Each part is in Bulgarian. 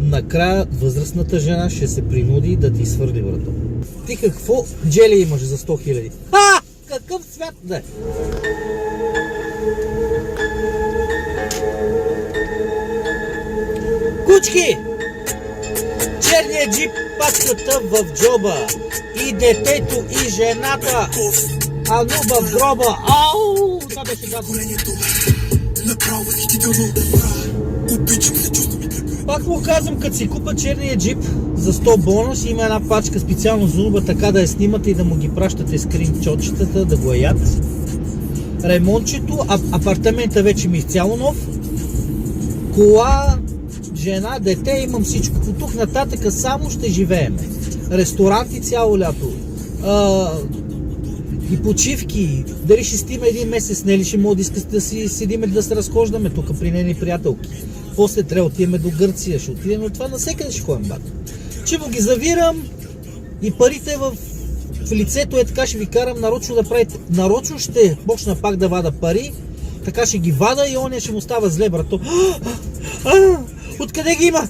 накрая възрастната жена ще се принуди да ти свърли врата. Ти какво джели имаш за 100 000? Какъв свят да е? Кучки! Черният джип, пачката в джоба, и детето, и жената, а Нуба в гроба. Ау! Това беше гадно. Пак му казвам, като си купа черния джип за 100 бонус, има една пачка специално за Нуба, така да я снимате и да му ги пращате скринчотчетата, да го ядат. Ремонтчето, апартамента вече ми е изцяло нов. Кола, жена, дете, имам всичко. От тук нататък само ще живеем. Ресторанти цяло лято. И почивки. Дали ще стиме един месец, не ли ще мога да си седиме да се разхождаме тук при нейни приятелки. После трябва отиваме до Гърция, ще отидем, но това насекъде ще ходим, бат. Че му ги завирам и парите в лицето така ще ви карам нарочно да правите. Нарочно ще почна пак да вада пари, така ще ги вада и оня ще му става зле, брато. Откъде ги има?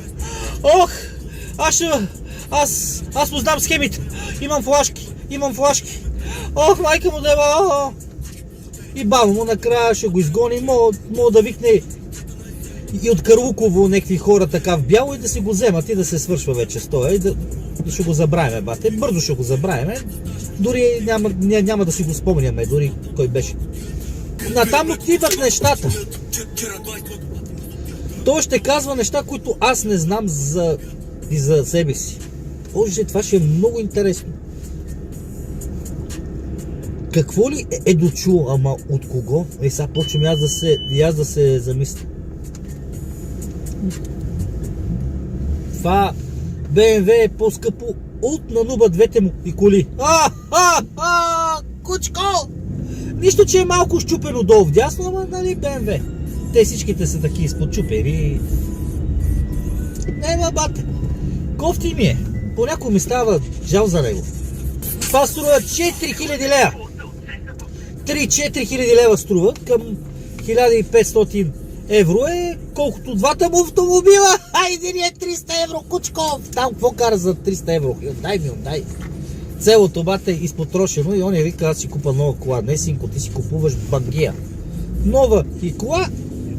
Ох! Аз познам схемите. Имам флашки. Ох, майка му дева! И баба му накрая ще го изгони, мога да викне и от Карлуково някакви хора така в бяло и да си го вземат и да се свършва вече стоя и да ще го забравяме, бате. Бързо ще го забравяме. Дори няма да си го спомняме, дори кой беше. Натам отиват нещата. Той ще казва неща, които аз не знам и за себе си. Боже, това ще е много интересно. Какво ли е дочул, ама от кого? Сега почвам аз да се замисля. Това BMW е по-скъпо от на Нуба двете му и коли. Кучко! Нищо, че е малко щупено долу вдясно, ама нали BMW. Те всичките са таки изподчупени. Нема, бате. Кофти ми е. Понякога ми става жал за него. Това струва 4000 лева. 3-4 хиляди лева струва, към 1500 евро е колкото двата му автомобила. Хайде ни е 300 евро, кучко! Там какво кара за 300 евро? Дай. Целото бата е изпотрошено и он я вика, аз си купа нова кола. Не, синко, ти си купуваш бангия. Нова и кола,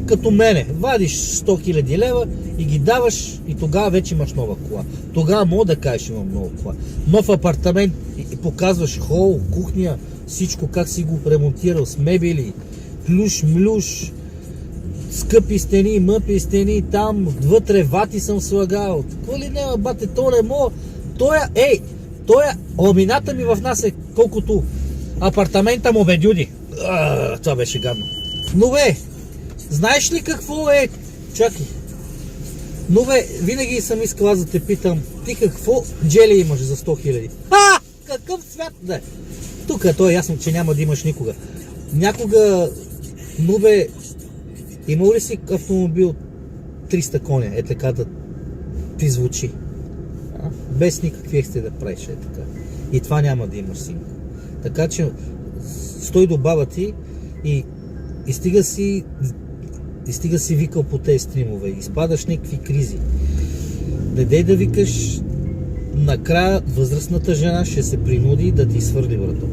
като мене. Вадиш 100 000 лева и ги даваш и тогава вече имаш нова кола. Тогава мога да кажеш, имам нова кола. Нов апартамент и показваш хол, кухня, всичко как си го ремонтирал с мебели, плюш, скъпи стени, мъпи стени, там вътре вати съм слагал. Какво ли няма, бате, то не мога. Ламината ми в нас е колкото апартамента му бедюди. Това беше гадно. Но знаеш ли какво е? Чакай. Но винаги съм искал аз да те питам, ти какво джели имаш за 100 000? Какъв свят да е? Тук то е ясно, че няма да имаш никога. Някога, Нубе, имал ли си автомобил 300 коня? Е така да ти звучи. Без никакви екстри да правиш, е така. И това няма да имаш, синко. Така че стой до баба ти и стига си викал по тези стримове. Изпадаш някакви кризи. Не дей да викаш, накрая възрастната жена ще се принуди да ти свърли врата.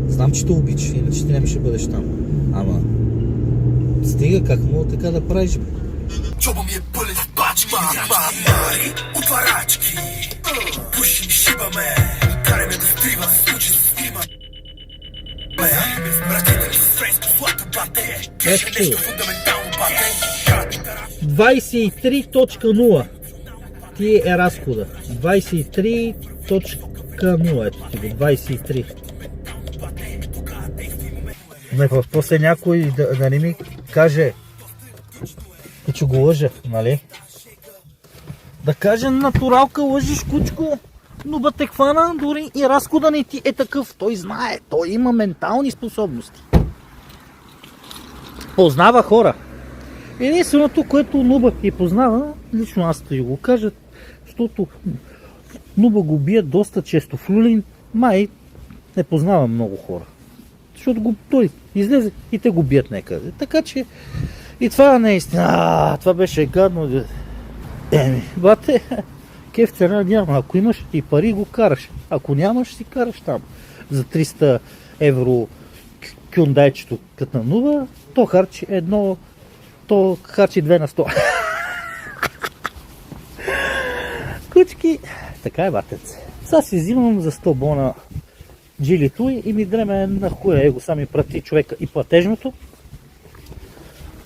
Знам, че те обичаш, иначе ти не ще бъдеш там. Ама стига, как мога така да правиш? Чоба ми е пълен с бачки, мари, отварачки. Пушим, шибаме, караме да стрива, случи се стрима. Братите ми с френско злато, бате. Пише нещо фундаментално, бате. 23.0 ти е разхода. 23.0. Ето ти го, 23. После някой да не ми каже, че го лъжа, нали? Да каже, натуралка лъжиш, кучко, но ба те хвана, дори и разхода не ти е такъв. Той знае, той има ментални способности. Познава хора. Единственото, което Нуба и познава, лично аз да го кажа, защото Нуба го бият доста често в Люлин, май не познава много хора. Защото той излезе и те го бият някъде. Така че и това наистина, това беше гадно. Бате, кеф цена няма. Ако имаш и пари, го караш. Ако нямаш, си караш там. За 300 евро кюндайчето като на нува, то харчи 2 на 100. Кучки, така е, батец. Сега си взимам за 100 бона джилито и ми дреме на хуя. Его сами прати човека и платежното.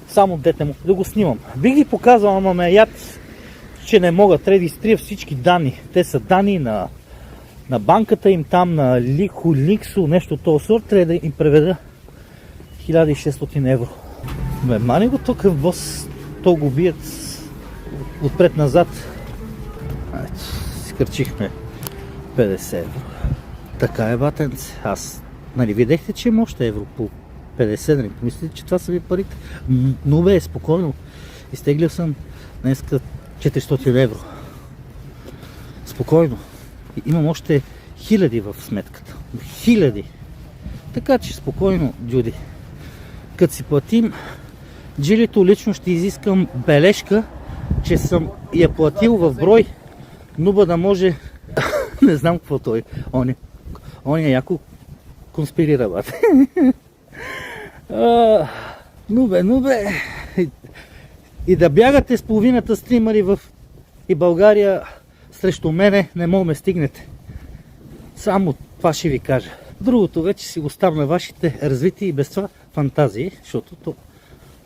Само дете му, да го снимам. Бих ги показал, ама ме яд, че не мога. Трябва да изтрия всички данни. Те са данни на банката им, там на Ликсо, нещо от този сорт. Трябва да им преведа 1600 евро. Мани го тук в бос, то го бият отпред-назад. Скърчихме 50 евро. Така е, батенце. Аз, нали, видяхте, че има още евро по 50, нали? Мислите, че това са ви парите? Но бе, спокойно. Изтеглил съм днеска 400 евро. Спокойно. Имам още 1000 в сметката. 1000. Така че спокойно, Джуди. Като си платим джилито, лично ще изискам бележка, че съм я платил в брой, нуба да може... Не знам какво той. Он е яко конспирира, бат. Нубе. И да бягате с половината стримари в и България срещу мене, не мога ме стигнете. Само това ще ви кажа. Другото вече си го ставам на вашите развити и без това фантазии, защото то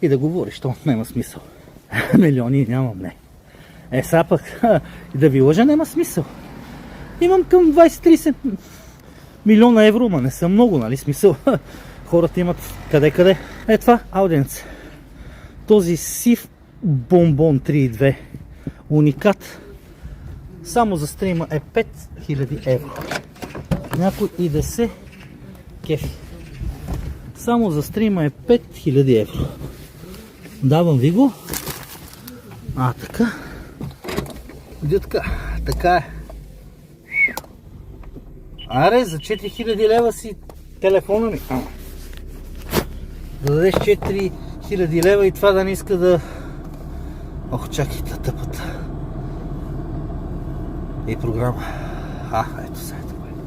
и да говориш, то няма смисъл. Милиони нямам, не. Сега пък и да ви лъжа няма смисъл. Имам към 20-30 милиона евро, ма не са много, нали смисъл. Хората имат къде. Е това, аудиенс. Този сив бомбон 3.2 уникат само за стрима е 5000 евро. Някой и да се кефи. Само за стрима е 5000 евро. Давам ви го. Така. Дютка, така е. Аре, за 4000 лева си телефона ми. Да дадеш 4000 лева и това да не иска да... Ох, чакайте, тъпата. И програма. Ето сега.